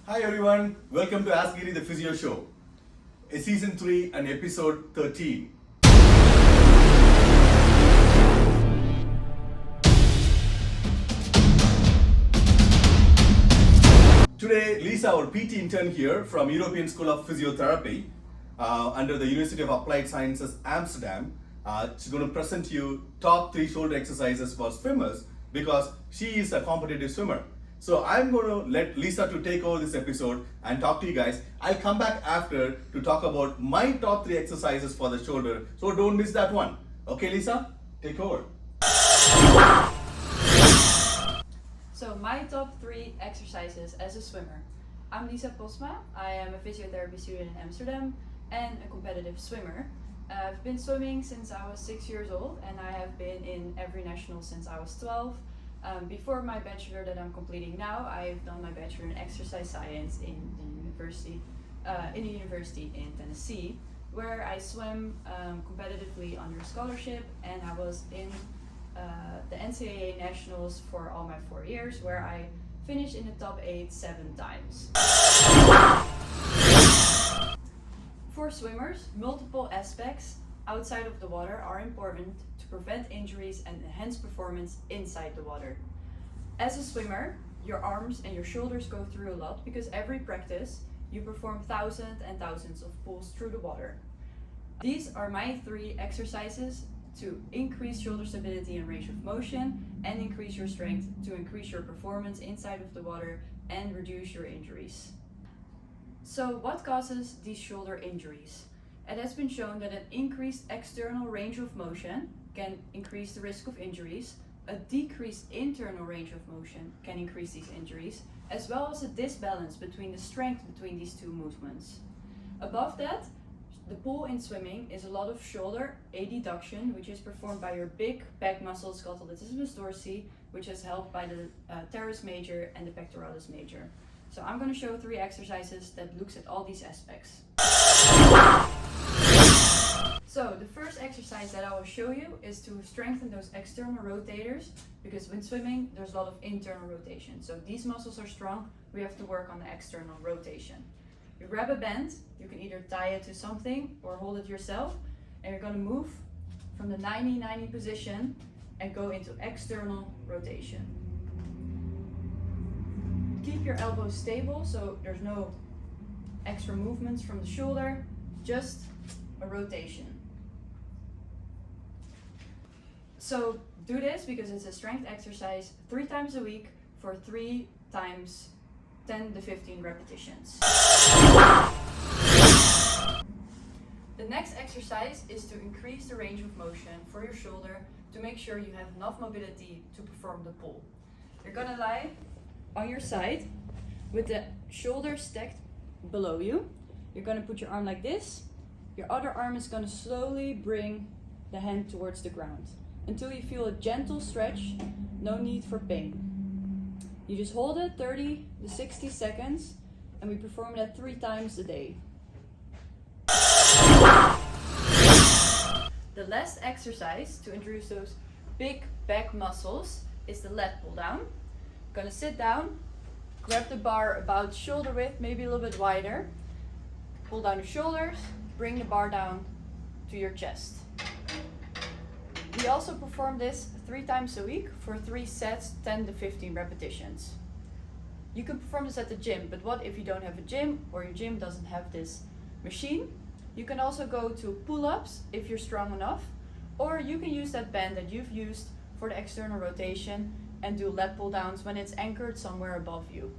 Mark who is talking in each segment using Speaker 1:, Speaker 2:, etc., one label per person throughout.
Speaker 1: Hi everyone, welcome to Ask Giri the Physio Show, Season 3 and Episode 13. Today, Lisa, our PT intern here from European School of Physiotherapy under the University of Applied Sciences, Amsterdam, she's going to present you top 3 shoulder exercises for swimmers because she is a competitive swimmer. So I'm going to let Lisa to take over this episode and talk to you guys. I'll come back after to talk about my top 3 exercises for the shoulder. So don't miss that one. Okay, Lisa, take over.
Speaker 2: So my top 3 exercises as a swimmer. I'm Lisa Posma. I am a physiotherapy student in Amsterdam and a competitive swimmer. I've been swimming since I was 6 years old and I have been in every national since I was 12. Before my bachelor that I'm completing now, I've done my bachelor in exercise science in the university in Tennessee, where I swim competitively under scholarship, and I was in the NCAA nationals for all my 4 years, where I finished in the top 8 7 times. For swimmers, multiple aspects outside of the water are important to prevent injuries and enhance performance inside the water. As a swimmer, your arms and your shoulders go through a lot because every practice you perform thousands and thousands of pulls through the water. These are my 3 exercises to increase shoulder stability and range of motion and increase your strength to increase your performance inside of the water and reduce your injuries. So what causes these shoulder injuries? It has been shown that an increased external range of motion can increase the risk of injuries. A decreased internal range of motion can increase these injuries, as well as a disbalance between the strength between these 2 movements. Above that, the pull in swimming is a lot of shoulder adduction, which is performed by your big back muscles called the latissimus dorsi, which is helped by the teres major and the pectoralis major. So I'm going to show 3 exercises that looks at all these aspects. So the first exercise that I will show you is to strengthen those external rotators, because when swimming there's a lot of internal rotation. So these muscles are strong, we have to work on the external rotation. You grab a band, you can either tie it to something or hold it yourself, and you're going to move from the 90-90 position and go into external rotation. Keep your elbows stable so there's no extra movements from the shoulder, just a rotation. So do this because it's a strength exercise 3 times a week for 3 times 10 to 15 repetitions. The next exercise is to increase the range of motion for your shoulder to make sure you have enough mobility to perform the pull. You're gonna lie on your side with the shoulder stacked below you. You're gonna put your arm like this. Your other arm is gonna slowly bring the hand towards the ground until you feel a gentle stretch, no need for pain. You just hold it 30 to 60 seconds and we perform that 3 times a day. The last exercise to introduce those big back muscles is the lat pull down. You're gonna sit down, grab the bar about shoulder width, maybe a little bit wider. Pull down your shoulders, bring the bar down to your chest. We also perform this 3 times a week for 3 sets, 10 to 15 repetitions. You can perform this at the gym, but what if you don't have a gym or your gym doesn't have this machine? You can also go to pull-ups if you're strong enough, or you can use that band that you've used for the external rotation and do lat pull downs when it's anchored somewhere above you.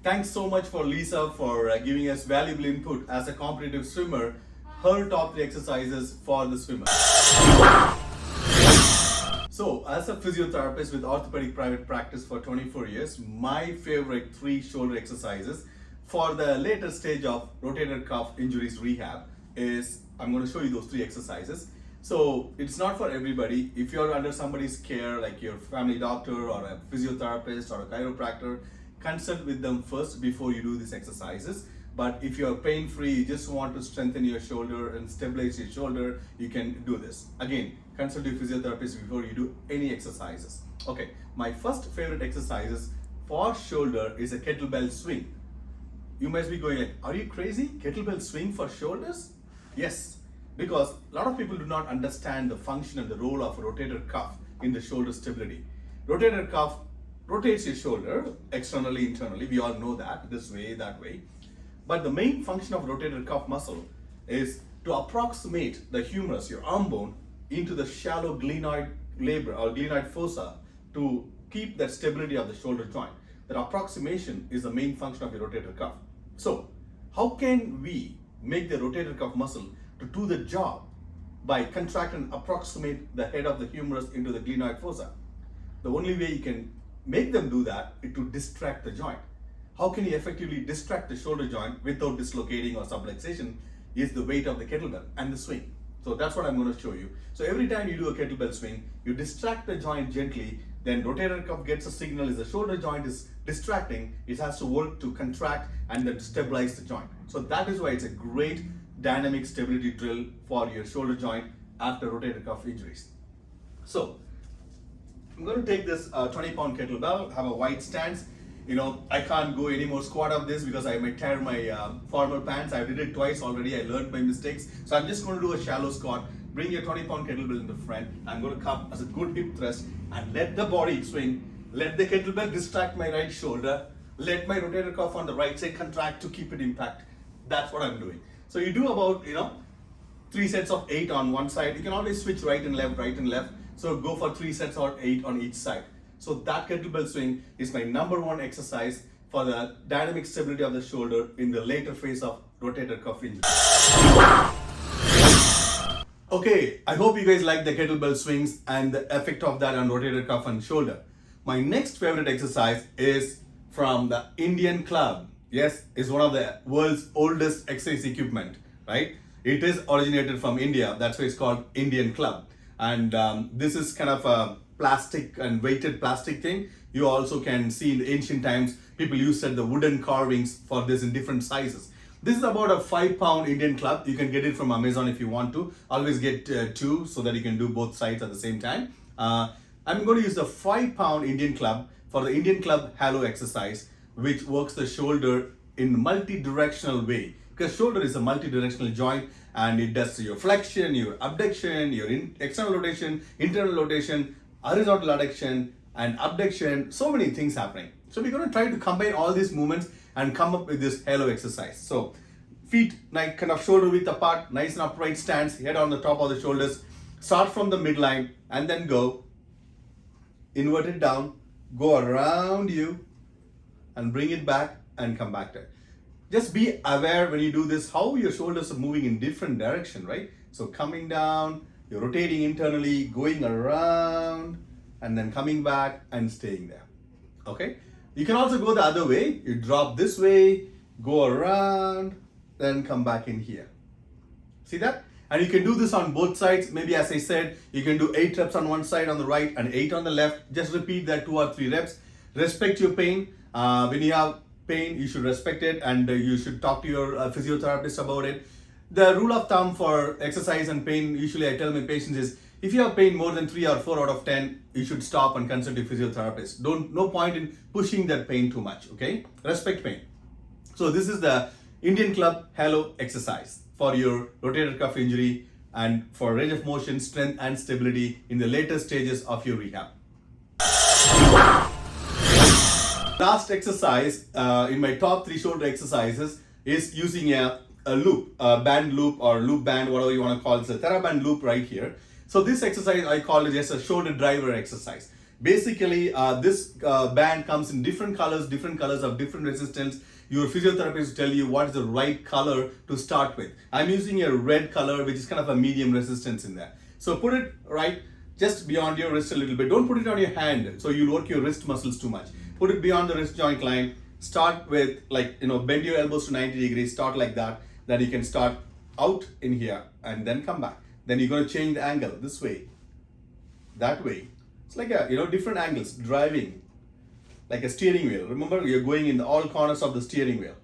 Speaker 1: Thanks so much for Lisa for giving us valuable input as a competitive swimmer, her top 3 exercises for the swimmer. So, as a physiotherapist with orthopedic private practice for 24 years, my favorite 3 shoulder exercises for the later stage of rotator cuff injuries rehab is, I'm going to show you those 3 exercises. So, it's not for everybody. If you're under somebody's care, like your family doctor or a physiotherapist or a chiropractor, consult with them first before you do these exercises. But if you're pain free, you just want to strengthen your shoulder and stabilize your shoulder, you can do this. Again, consult your physiotherapist before you do any exercises. Okay, my first favorite exercises for shoulder is a kettlebell swing. You must be going like, are you crazy? Kettlebell swing for shoulders? Yes, because a lot of people do not understand the function and the role of a rotator cuff in the shoulder stability. Rotator cuff rotates your shoulder externally, internally. We all know that, this way, that way. But the main function of rotator cuff muscle is to approximate the humerus, your arm bone, into the shallow glenoid labrum or glenoid fossa to keep that stability of the shoulder joint. That approximation is the main function of your rotator cuff. So, how can we make the rotator cuff muscle to do the job by contract and approximate the head of the humerus into the glenoid fossa? The only way you can make them do that is to distract the joint. How can you effectively distract the shoulder joint without dislocating or subluxation is the weight of the kettlebell and the swing. So that's what I'm going to show you. So every time you do a kettlebell swing, you distract the joint gently, then rotator cuff gets a signal is the shoulder joint is distracting, it has to work to contract and then stabilize the joint. So that is why it's a great dynamic stability drill for your shoulder joint after rotator cuff injuries. So I'm going to take this 20-pound kettlebell, have a wide stance. You know, I can't go any more squat of this because I might tear my formal pants. I did it twice already. I learned my mistakes. So I'm just going to do a shallow squat. Bring your 20-pound kettlebell in the front. I'm going to come as a good hip thrust and let the body swing. Let the kettlebell distract my right shoulder. Let my rotator cuff on the right side contract to keep it impact. That's what I'm doing. So you do about, 3 sets of 8 on one side. You can always switch right and left, right and left. So go for 3 sets or 8 on each side. So that kettlebell swing is my #1 exercise for the dynamic stability of the shoulder in the later phase of rotator cuff injury. Okay, I hope you guys like the kettlebell swings and the effect of that on rotator cuff and shoulder. My next favorite exercise is from the Indian club. Yes, it's one of the world's oldest exercise equipment, right? It is originated from India. That's why it's called Indian club. And this is kind of a plastic and weighted plastic thing. You also can see in the ancient times, people used the wooden carvings for this in different sizes. This is about a 5-pound Indian club. You can get it from Amazon if you want to. Always get 2 so that you can do both sides at the same time. I'm going to use the 5-pound Indian club for the Indian club halo exercise, which works the shoulder in multi-directional way. Because shoulder is a multi-directional joint and it does your flexion, your abduction, your external rotation, internal rotation, horizontal adduction and abduction, so many things happening. So we're going to try to combine all these movements and come up with this halo exercise. So feet kind of shoulder width apart, nice and upright stance, head on the top of the shoulders. Start from the midline and then go invert it down, go around you and bring it back and come back to it. Just be aware when you do this how your shoulders are moving in different direction, right? So coming down, you're rotating internally, going around, and then coming back and staying there. Okay? You can also go the other way. You drop this way, go around, then come back in here. See that? And you can do this on both sides. Maybe as I said, you can do 8 reps on one side on the right and 8 on the left. Just repeat that 2 or 3 reps. Respect your pain. When you have pain, you should respect it and you should talk to your physiotherapist about it. The rule of thumb for exercise and pain, usually I tell my patients is, if you have pain more than 3 or 4 out of 10, you should stop and consult your physiotherapist. No point in pushing that pain too much, okay? Respect pain. So this is the Indian club halo exercise for your rotator cuff injury and for range of motion, strength and stability in the later stages of your rehab. Last exercise in my top 3 shoulder exercises is using a loop, a band loop or loop band, whatever you want to call it. It's a TheraBand loop right here. So this exercise I call it just a shoulder driver exercise. Basically, this band comes in different colors of different resistance. Your physiotherapist will tell you what is the right color to start with. I'm using a red color, which is kind of a medium resistance in there. So put it right just beyond your wrist a little bit. Don't put it on your hand, so you'll work your wrist muscles too much. Put it beyond the wrist joint line. Start with bend your elbows to 90 degrees. Start like that. Then you can start out in here and then come back. Then you're going to change the angle this way, that way. It's like different angles, driving like a steering wheel. Remember, you're going in all corners of the steering wheel.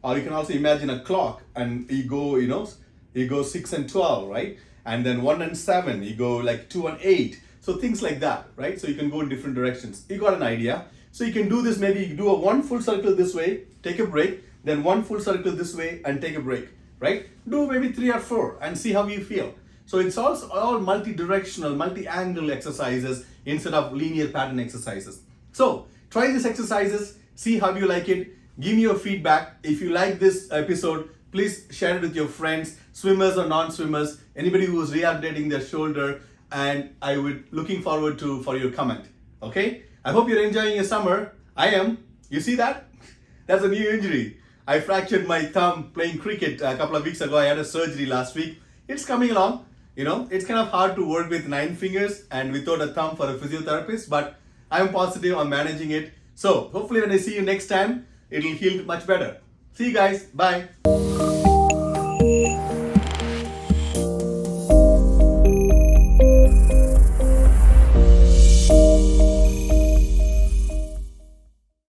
Speaker 1: Or you can also imagine a clock and you go, you go 6 and 12, right? And then 1 and 7, you go like 2 and 8. So things like that, right? So you can go in different directions. You got an idea. So you can do this, maybe you do a 1 full circle this way, take a break, then 1 full circle this way and take a break, right? Do maybe 3 or 4 and see how you feel. So it's also all multi-directional, multi-angle exercises instead of linear pattern exercises. So try these exercises, see how you like it. Give me your feedback. If you like this episode, please share it with your friends, swimmers or non-swimmers, anybody who is rehabilitating their shoulder, and I would looking forward for your comment. Okay? I hope you're enjoying your summer. I am. You see that? That's a new injury. I fractured my thumb playing cricket a couple of weeks ago. I had a surgery last week. It's coming along. It's kind of hard to work with 9 fingers and without a thumb for a physiotherapist, but I'm positive I'm managing it. So hopefully when I see you next time, it'll heal much better. See you guys. Bye.